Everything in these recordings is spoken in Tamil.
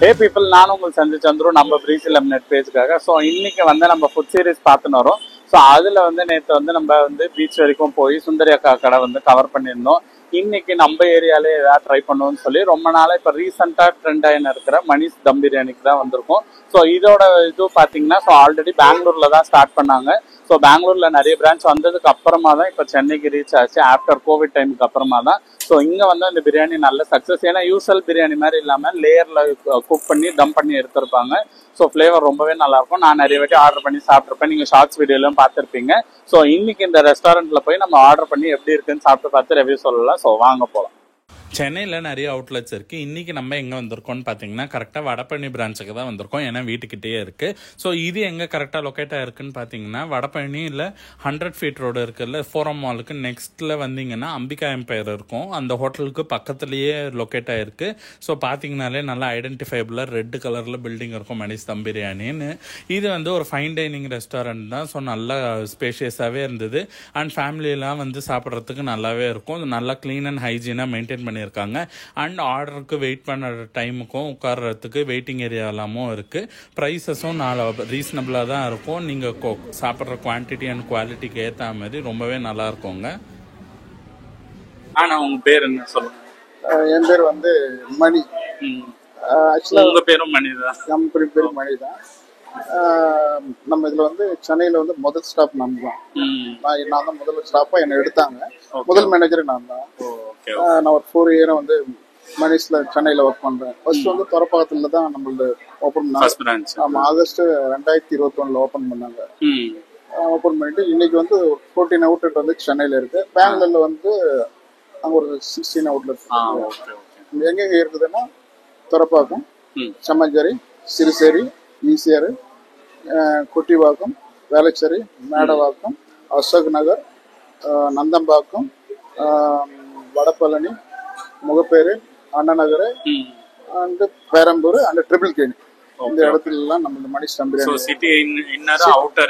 ஹே பீப்புள், நானும் உங்களுக்கு சந்திச்சந்துரும் நம்ம பிரீசி லெமினேட் பேஜுக்காக. ஸோ இன்னைக்கு வந்து நம்ம ஃபுட் சீரிஸ் பார்த்துன்னு வரோம். ஸோ அதில் வந்து நேற்று வந்து நம்ம வந்து பீச் வரைக்கும் போய் சுந்தரி அக்கா கடை வந்து கவர் பண்ணியிருந்தோம். இன்னைக்கு நம்ம ஏரியாலே ஏதாவது ட்ரை பண்ணுவோம்னு சொல்லி ரொம்ப நாளாக இப்போ ரீசெண்டாக ட்ரெண்ட் ஆகின்னு இருக்கிற மணிஷ் தம் பிரியாணிக்கு தான் வந்திருக்கோம். ஸோ இதோட இது பார்த்தீங்கன்னா ஸோ ஆல்ரெடி பெங்களூரில் தான் ஸ்டார்ட் பண்ணாங்க. ஸோ பெங்களூரில் நிறைய பிரான்ச் வந்ததுக்கு அப்புறமா தான் இப்போ சென்னைக்கு ரீச் ஆச்சு. ஆஃப்டர் கோவிட் டைமுக்கு அப்புறமா தான். ஸோ இங்கே வந்து அந்த பிரியாணி நல்ல சக்ஸஸ். ஏன்னா யூஸ்வல் பிரியாணி மாதிரி இல்லாமல் லேயரில் குக் பண்ணி தம் பண்ணி எடுத்திருப்பாங்க. ஸோ ஃப்ளேவர் ரொம்பவே நல்லாயிருக்கும். நான் நிறைய வாட்டி ஆர்டர் பண்ணி சாப்பிட்ருப்பேன். நீங்கள் ஷார்ட்ஸ் வீடியோலாம் பார்த்துருப்பீங்க. ஸோ இன்னைக்கு இந்த ரெஸ்டாரண்ட்டில் போய் நம்ம ஆர்டர் பண்ணி எப்படி இருக்குன்னு சாப்பிட்டு பார்த்து ரிவ்யூ சொல்லலாம். ஸோ வாங்க போகலாம். சென்னையில் நிறைய அவுட்லெட்ஸ் இருக்குது. இன்றைக்கி நம்ம எங்கே வந்திருக்கோம்னு பார்த்தீங்கன்னா கரெக்டாக வடபழனி பிரான்ச்சுக்கு தான் வந்திருக்கோம். ஏன்னா வீட்டுக்கிட்டே இருக்குது. ஸோ இது எங்கே கரெக்டாக லொக்கேட் ஆகிருக்குன்னு பார்த்தீங்கன்னா வடபழனியில் 100 ஃபீட் ரோடு இருக்குல்ல, ஃபோரம் மாலுக்கு நெக்ஸ்ட்டில் வந்தீங்கன்னா அம்பிகா எம்பையர் இருக்கும். அந்த ஹோட்டலுக்கு பக்கத்துலேயே லொக்கேட் ஆகிருக்கு. ஸோ பார்த்தீங்கனாலே நல்லா ஐடென்டிஃபைபிளாக ரெட் கலரில் பில்டிங் இருக்கும் மணிஷ் தம் பிரியாணின்னு. இது வந்து ஒரு ஃபைன் டைனிங் ரெஸ்டாரண்ட் தான். ஸோ நல்லா ஸ்பேஷியஸாகவே இருந்தது. அண்ட் ஃபேமிலியெலாம் வந்து சாப்பிட்றதுக்கு நல்லாவே இருக்கும். நல்லா க்ளீன் அண்ட் ஹைஜீனாக மெயின்டைன் பண்ணி இருக்காங்க. அண்ட் ஆர்டருக்கு வெயிட் பண்ண டைமுக்கும் உட்கார்றதுக்கு வெயிட்டிங் ஏரியா எல்லாமும் இருக்கு. ப்ரைஸஸும் ரீசனபிளா தான் இருக்கும். நீங்க சாப்பிட்ற குவான்டிட்டி அண்ட் குவாலிட்டிக்கு ஏற்ற மாதிரி ரொம்பவே நல்லா இருக்குங்க. ஆனா உங்க பேர் என்ன சொல்லுங்க? என் பேர் வந்து மணி. ஆக்சுவலா உங்க பேரும் மணி தான்? கம்பெனி பேர் மணி தான். நம்ம இதுல வந்து சென்னையில வந்து முதல் ஸ்டாப் நம்ம தான். நான் தான் முதல் ஸ்டாப்பா என்ன எடுத்தாங்க. முதல் மேனேஜர் நான் தான். நான் ஒரு 4 இயர் வந்து மணிஷ்ல சென்னையில ஒர்க் பண்றேன். ஃபர்ஸ்ட் வந்து தொரப்பாக்கத்துல தான் நம்மளோட ஓபன் பண்ணாங்க. ஆமா, ஆகஸ்ட் 2021 ஓபன் பண்ணாங்க. ஓபன் பண்ணிட்டு இன்னைக்கு வந்து 14 அவுட்லெட் வந்து சென்னையில இருக்கு. பெங்களூர்ல வந்து அங்க ஒரு 16 அவுட்லெட். எங்க இருக்குதுன்னா Thoraipakkam, Semmancheri, Siruseri, ECR, Kottivakkam, Velachery, Medavakkam, Ashok Nagar, Nandambakkam, Vadapalani, Mogappair, Anna Nagar and Perambur and Triplicane. இந்த இடத்துல எல்லாம் நம்ம மணிஷ் தம்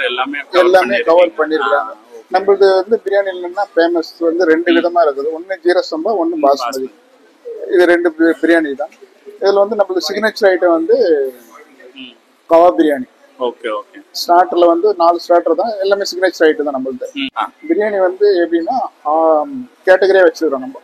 எல்லாமே கவர் பண்ணிருக்காங்க. நம்மளது வந்து பிரியாணி இல்லைன்னா ஃபேமஸ் வந்து 2 விதமா இருக்குது. ஒன்னு ஜீரக சம்பா, ஒன்னு பாஸ்மதி. இது 2 பிரியாணி தான். இதுல வந்து நம்மளது சிக்னேச்சர் ஐட்டம் வந்து கவாப் பிரியாணி. ஸ்டார்டர்ல வந்து 4 ஸ்டார்டர் தான். எல்லாமே சிக்னேச்சர் ஐட்டம் தான் நம்மளது. பிரியாணி வந்து எப்படின்னா கேட்டகரியா வச்சிருக்கோம். நம்ம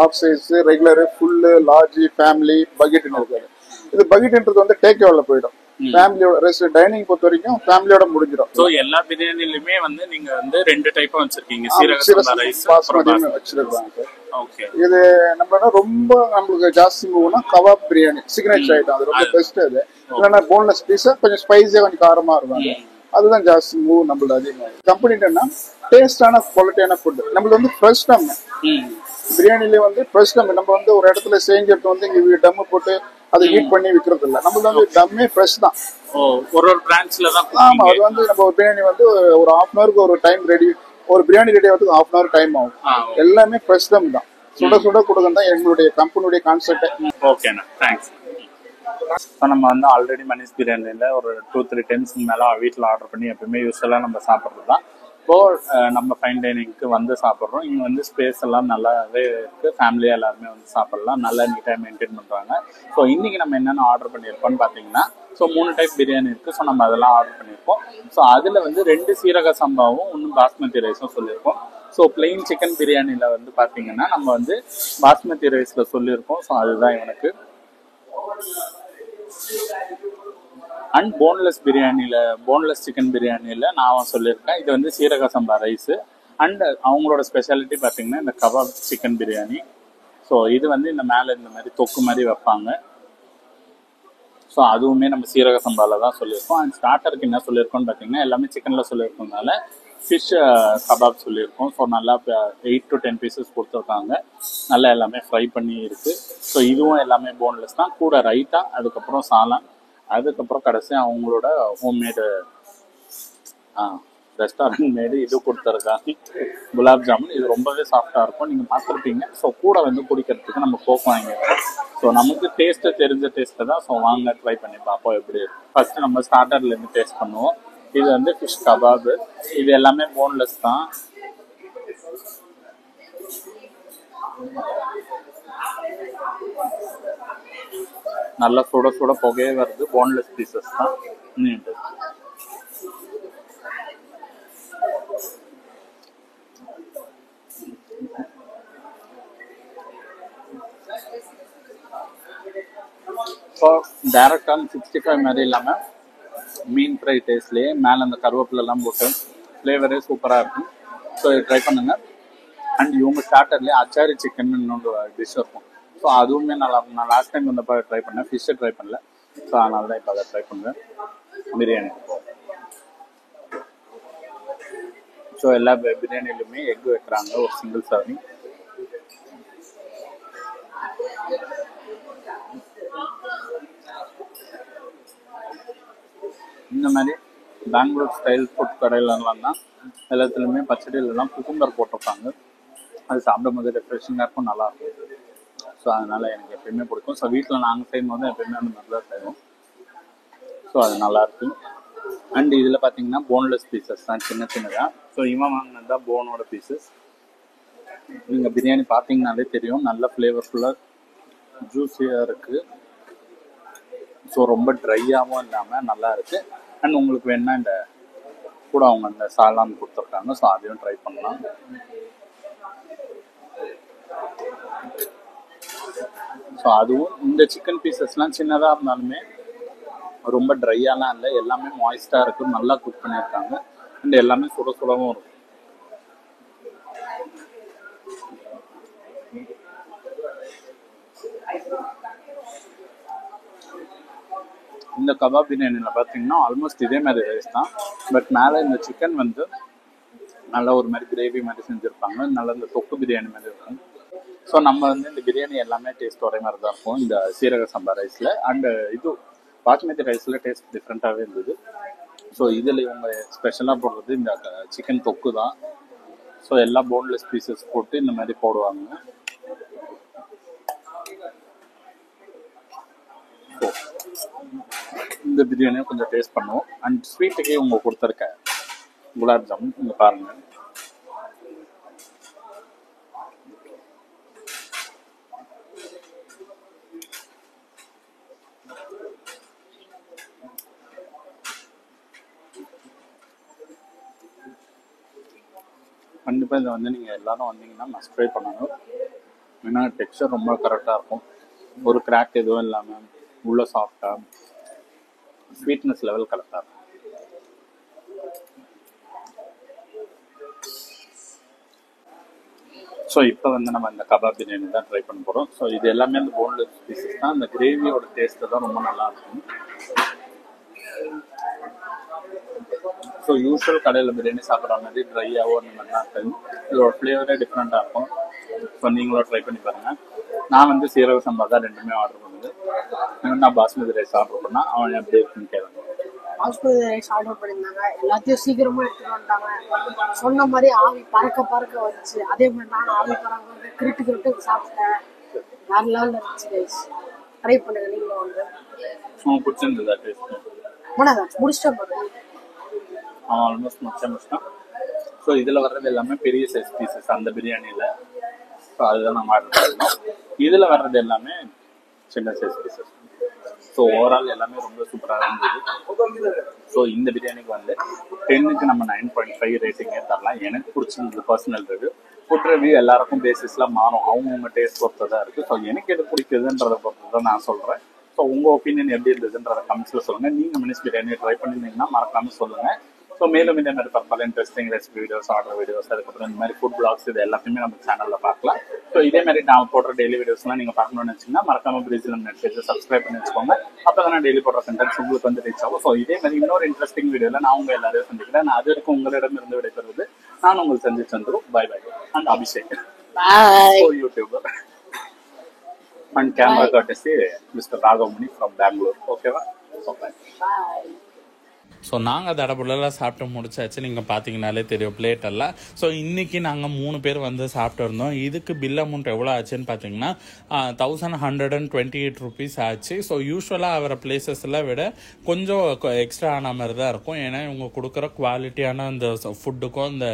half size, regular, full, large, family, பக்கெட்னு இருக்காது. இது பக்கெட்ன்றது வந்து டேக் அவேல போயிடும். ஃபேமிலியோட ரெஸ்ட் டைனிங் பொறுத்த வரைக்கும் ஃபேமிலியோட முடிஞ்சிடும். சோ எல்லா பிரியாணிலயுமே வந்து நீங்க வந்து 2 டைப்பா வச்சிருக்கீங்க. சீரக சம்பா ரைஸ், பாஸ்மதி வச்சிருக்காங்க. இது நம்மளோட ரொம்ப நம்மளுக்கு ஜாஸ்தி மூவ்னா கவாப் பிரியாணி சிக்னேச்சர் ஐட்டம். அது ரொம்ப பெஸ்ட். அது இல்லைன்னா போன்லெஸ் பீஸா கொஞ்சம் ஸ்பைஸியா கொஞ்சம் காரமா இருக்கும். அதுதான் ஜாஸ்தி மூவ் நம்மளோட அதிகமாக. கம்பெனி என்னன்னா டேஸ்டான குவாலிட்டியான ஃபுட். நம்மளது வந்து ஃப்ரெஷ் டம் பிரியாணிலே வந்து ஃப்ரெஷ் டம். நம்ம வந்து ஒரு இடத்துல செஞ்சு வந்து இங்க டம் போட்டு அதை ஹீட் பண்ணி விற்கிறது இல்லை. நம்மளது வந்து டம்மே ஃப்ரெஷ் தான். ஒரு பிரான்ச்ல தான். ஆமா, அது வந்து நம்ம ஒரு பிரியாணி வந்து ஒரு 1/2 hour ஒரு டைம் ரெடி. ஒரு பிரியாணி ரெடி ஆகிறதுக்கு 1/2 hour டைம் ஆகும். எல்லாமே ஃப்ரெஷ் டம் தான். சுட சுட கொடுக்கணும் தான் எங்களுடைய கம்பெனியுடைய கான்செப்ட். ஓகேண்ணா, தேங்க்ஸ். இப்போ நம்ம வந்து ஆல்ரெடி மணிஷ் பிரியாணியில் ஒரு 2-3 டைம்ஸ் மேலே வீட்டில் ஆர்டர் பண்ணி எப்பவுமே யூஸ்வலாக நம்ம சாப்பிட்றது தான். இப்போது நம்ம ஃபைன் டைனிங்க்கு வந்து சாப்பிட்றோம். இங்கே வந்து ஸ்பேஸ் எல்லாம் நல்லாவே இருக்குது. ஃபேமிலியாக எல்லாருமே வந்து சாப்பிட்லாம். நல்லா நீட்டாக மெயின்டைன் பண்ணுறாங்க. ஸோ இன்றைக்கி நம்ம என்னென்ன ஆர்டர் பண்ணியிருக்கோம்னு பார்த்தீங்கன்னா ஸோ 3 டைப் பிரியாணி இருக்குது. ஸோ நம்ம அதெல்லாம் ஆர்டர் பண்ணியிருக்கோம். ஸோ அதில் வந்து 2 சீரக சம்பாவும் 1 பாஸ்மதி ரைஸும் சொல்லியிருக்கோம். ஸோ பிளெயின் சிக்கன் பிரியாணியில் வந்து பார்த்தீங்கன்னா நம்ம வந்து பாஸ்மதி ரைஸில் சொல்லியிருக்கோம். ஸோ அதுதான் எனக்கு. அண்ட் போன்லெஸ் பிரியாணியில், போன்லெஸ் சிக்கன் பிரியாணியில் நான் சொல்லியிருக்கேன். இது வந்து சீரக சம்பா ரைஸு. அண்ட் அவங்களோட ஸ்பெஷாலிட்டி பார்த்தீங்கன்னா இந்த கபாப் சிக்கன் பிரியாணி. ஸோ இது வந்து இந்த மேலே இந்த மாதிரி தொக்கு மாதிரி வைப்பாங்க. ஸோ அதுவுமே நம்ம சீரக சம்பாவில் தான் சொல்லியிருக்கோம். அண்ட் ஸ்டார்டருக்கு என்ன சொல்லியிருக்கோம்னு பார்த்தீங்கன்னா எல்லாமே சிக்கனில் சொல்லியிருக்கோம்னால ஃபிஷ் கபாப் சொல்லியிருக்கோம். ஸோ நல்லா 8 to 10 பீசஸ் கொடுத்துருக்காங்க. நல்லா எல்லாமே ஃப்ரை பண்ணி இருக்குது. ஸோ இதுவும் எல்லாமே போன்லெஸ் தான். கூட ரைத்தா, அதுக்கப்புறம் சாலான், அதுக்கப்புறம் கடைசி அவங்களோட ஹோம்மேடு ரெஸ்டாரண்ட் மேடு இது கொடுத்துருக்காங்க குலாப் ஜாமுன். இது ரொம்பவே சாஃப்டாக இருக்கும். நீங்கள் பார்த்துருப்பீங்க. ஸோ கூட வந்து குடிக்கிறதுக்கு நம்ம கோக் வாங்கிடுறோம். ஸோ நமக்கு டேஸ்ட்டு தெரிஞ்ச டேஸ்ட்டு தான். ஸோ வாங்க ட்ரை பண்ணி பார்ப்போம் எப்படி இருக்கு. ஃபஸ்ட்டு நம்ம ஸ்டார்டர்லேருந்து டேஸ்ட் பண்ணுவோம். இது வந்து ஃபிஷ் கபாபு. இது எல்லாமே போன்லெஸ் தான். நல்லா சுட சுட புகையே வருது. போன்லெஸ் பீசஸ் தான். நீண்டு ஸோ டேரெக்டாக 65 மாதிரி இல்லாமல் மீன் ஃப்ரை டேஸ்ட்லேயே மேலே அந்த கருவேப்பிலெல்லாம் போட்டு ஃப்ளேவரே சூப்பராக இருக்கும். ஸோ இதை ட்ரை பண்ணுங்கள். அண்ட் இவங்க ஸ்டார்டர்லேயே அச்சாரி சிக்கன் இன்னொன்று டிஷ் இருக்கும். ஸோ அதுவுமே நல்லா இருக்கும். நான் லாஸ்ட் டைம் வந்தப்போ ட்ரை பண்ணேன், ஃபிஷ்ஷை ட்ரை பண்ணல. ஸோ அதனால தான் இப்போ அதை ட்ரை பண்ணுவேன். பிரியாணி. ஸோ எல்லா பிரியாணிலுமே எக் வைக்கிறாங்க, ஒரு சிங்கிள் சர்விங். இந்த மாதிரி பெங்களூர் ஸ்டைல் ஃபுட் கடையிலலாம் தான் எல்லாத்துலேயுமே பச்சடியிலலாம் குக்கும்பர் போட்டிருப்பாங்க. அது சாப்பிடும்போது ரெஃப்ரெஷிங்காக இருக்கும், நல்லாயிருக்கும். ஸோ அதனால் எனக்கு எப்பயுமே பிடிக்கும். ஸோ வீட்டில் நாங்கள் செய்யும்போது எப்பயுமே அந்த மாதிரி தான் செய்வோம். ஸோ அது நல்லாயிருக்கும். அண்ட் இதில் பார்த்தீங்கன்னா போன்லெஸ் பீசஸ் தான், சின்ன சின்னதாக. ஸோ இவன் வாங்கினது தான் போனோட பீசஸ். நீங்கள் பிரியாணி பார்த்தீங்கன்னாலே தெரியும், நல்ல ஃப்ளேவர்ஃபுல்லாக ஜூஸியாக இருக்குது. ஸோ ரொம்ப ட்ரையாகவும் இல்லாமல் நல்லா இருக்குது. அண்ட் உங்களுக்கு வேணால் இந்த கூட அவங்க அந்த சாலான் கொடுத்துருக்காங்க. ஸோ அதையும் ட்ரை பண்ணலாம். ஸோ அதுவும் இந்த சிக்கன் பீசஸ்லாம் சின்னதாக இருந்தாலுமே ரொம்ப ட்ரையாலாம் இல்லை, எல்லாமே மாய்ஸ்டாக இருக்குது, நல்லா குக் பண்ணியிருக்காங்க. அண்ட் எல்லாமே சுட சுடவும் இருக்கும். இந்த கபாப் பிரியாணியில் பார்த்தீங்கன்னா ஆல்மோஸ்ட் இதே மாதிரி ரைஸ் தான். பட் மேலே இந்த சிக்கன் வந்து நல்லா ஒரு மாதிரி கிரேவி மாதிரி செஞ்சுருப்பாங்க. நல்லா இந்த தொக்கு பிரியாணி மாதிரி இருக்கும். ஸோ நம்ம வந்து இந்த பிரியாணி எல்லாமே டேஸ்ட் ஒரே மாதிரி தான் இருக்கும் இந்த சீரக சம்பா ரைஸில். அண்டு இது பாஸ்மதி ரைஸில் டேஸ்ட் டிஃப்ரெண்ட்டாகவே இருந்தது. ஸோ இதில் இவங்க ஸ்பெஷலாக போடுறது இந்த சிக்கன் தொக்கு தான். ஸோ எல்லா போன்லெஸ் பீசஸ் போட்டு இந்த மாதிரி போடுவாங்க. இந்த பிரியாணியை கொஞ்சம் டேஸ்ட் பண்ணுவோம். அண்ட் ஸ்வீட்டுக்கே இவங்க கொடுத்துருக்க குலாப் ஜாமுன் இங்கே பாருங்கள். கண்டிப்பாக இதை வந்து நீங்கள் எல்லாரும் வந்தீங்கன்னா மஸ்ட் ட்ரை பண்ணணும். ஏன்னா டெக்ஸ்சர் ரொம்ப கரெக்டாக இருக்கும், ஒரு கிராக் எதுவும் இல்லாமல் உள்ள சாஃப்டாக, ஸ்வீட்னஸ் லெவல் கரெக்டாக இருக்கும். ஸோ இப்போ வந்து நம்ம இந்த கபாப் பிரியாணி தான் ட்ரை பண்ண போகிறோம். ஸோ இது எல்லாமே அந்த போன்லெஸ் பீசஸ் தான். அந்த கிரேவியோட டேஸ்ட்டு தான் ரொம்ப நல்லா இருக்கும். ஸோ யூஸ்வல் கடையில் பிரியாணி சாப்பிட்ற மாதிரி ட்ரையாகவோ அந்த மாதிரி தான் இருக்காது. இதோட ஃப்ளேவரே டிஃப்ரெண்ட்டாக இருக்கும். ஸோ நீங்களும் ட்ரை பண்ணி பாருங்கள். நான் வந்து சீரக சம்பா தான் ரெண்டுமே ஆர்டர் பண்ணுது. நான் பாஸ்மதி ரைஸ் ஆர்டர் பண்ணால் அவன் எப்படி இருக்குன்னு கேட்குறாங்க. பாஸ்மதி ரைஸ் ஆர்டர் பண்ணியிருந்தாங்க, எல்லாத்தையும் சீக்கிரமாக எடுத்துகிட்டு வந்துட்டாங்க. சொன்ன மாதிரி ஆவி பறக்க பறக்க வந்துச்சு. அதே மாதிரி நான் ஆவி பறக்க வந்து கிரிட்டு சாப்பிட்டேன். வேறு லெவலில் இருந்துச்சு ரைஸ். ட்ரை பண்ணுங்க நீங்களும் வந்து. உங்களுக்கு பிடிச்சிருந்ததா டேஸ்ட்? முடிச்சிட்டேன் பாருங்க. ஆல்மோஸ்ட் முடிச்சிட்டான். ஸோ இதில் வர்றது எல்லாமே பெரிய சைஸ் பீசஸ் அந்த பிரியாணியில். ஸோ அதுதான் நம்ம ஆர்டர் பண்ணோம். இதில் வர்றது எல்லாமே சின்ன சைஸ் பீசஸ். ஸோ ஓவரால் எல்லாமே ரொம்ப சூப்பராக இருந்தது. ஸோ இந்த பிரியாணிக்கு வந்து 10க்கு நம்ம 9.5 ரேட்டிங்கே தரலாம். எனக்கு பிடிச்சிருந்தது பர்சனல் ரிவ்யூ. ஃபுட் ரிவ்யூ எல்லாருக்கும் பேசிஸ்லாம் மாறும், அவங்கவுங்க டேஸ்ட் பொறுத்து தான் இருக்குது. ஸோ எனக்கு எது பிடிக்குதுன்றதை பொறுத்து தான் நான் சொல்கிறேன். ஸோ உங்கள் ஒப்பீனியன் எப்படி இருந்ததுன்றதை கமெண்ட்ஸில் சொல்லுங்கள். நீங்கள் மினிஸ் பிரியாணி ட்ரை பண்ணியிருந்தீங்கன்னா மறக்காமல் சொல்லுங்கள். ஸோ மேலும் இந்த மாதிரி பல interesting recipe videos, other videos, அதுக்கப்புறம் இந்த மாதிரி ஃபுட் பிளாக்ஸ் இது எல்லாத்தையுமே நம்ம சேனலில் பார்க்கலாம். ஸோ இதே மாதிரி நான் போடுற டெய்லி வீடியோஸ்லாம் நீங்கள் பார்க்கணும்னு நினச்சிங்கன்னா மறக்காமல் பிரீசில் நெட்ஃப்ளிக்ஸை சப்ஸ்கிரைப் பண்ணி வச்சுக்கோங்க. அப்போ தான் நான் டெய்லி போடுற கண்டென்ட்ஸ் உங்களுக்கு வந்து ரீச் ஆகும். ஸோ இதே மாதிரி இன்னொரு இன்ட்ரெஸ்டிங் வீடியோவில் நான் உங்கள் எல்லாரையும் சந்திக்கிறேன். நான் அது வரைக்கும் உங்களிடம் இருந்து விடைபெறுவது நான் உங்களுக்கு சந்திச்சந்துரும். Bye bye. And Abhishek YouTuber and camera courtesy mister Raghavamani from Bangalore. ஓகேவா? ஸோ ஸோ நாங்கள் தடபுடலாம் சாப்பிட்டு முடிச்சாச்சு. நீங்கள் பார்த்தீங்கனாலே தெரியும் பிளேட் எல்லாம். ஸோ இன்றைக்கி நாங்கள் 3 பேர் வந்து சாப்பிட்டு இருந்தோம். இதுக்கு பில் அமௌண்ட் எவ்வளோ ஆச்சுன்னு பார்த்தீங்கன்னா 1128 ருபீஸ் ஆச்சு. ஸோ யூஸ்வலாக ஆகிற பிளேசஸில் விட கொஞ்சம் எக்ஸ்ட்ரா ஆன மாதிரி தான் இருக்கும். ஏன்னா இவங்க கொடுக்குற குவாலிட்டியான இந்த ஃபுட்டுக்கும் இந்த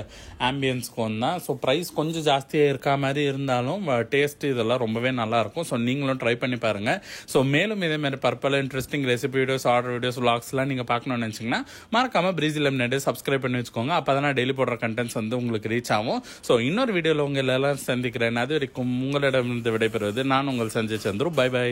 ஆம்பியன்ஸ்க்கும் தான். ஸோ ப்ரைஸ் கொஞ்சம் ஜாஸ்தியாக இருக்கா மாதிரி இருந்தாலும் டேஸ்ட் இதெல்லாம் ரொம்பவே நல்லாயிருக்கும். ஸோ நீங்களும் ட்ரை பண்ணி பாருங்கள். ஸோ மேலும் இதேமாதிரி purple interesting recipe videos, other videos, விளாக்ஸ்லாம் நீங்கள் பார்க்கணும்னு நினச்சிங்கன்னா மறக்காமல் பிரீசி லெமனேட் சப்ஸ்கிரைப் பண்ணி வச்சுக்கோங்க. அப்போ தான் டெய்லி போடுற கண்டென்ட்ஸ் வந்து உங்களுக்கு ரீச் ஆகும். ஸோ இன்னொரு வீடியோவில் உங்கள் எல்லாம் சந்திக்கிறேன். அது வரைக்கும் உங்களிடமிருந்து விடைபெறுவது நான் உங்கள் சஞ்சய் சந்துரு. By by.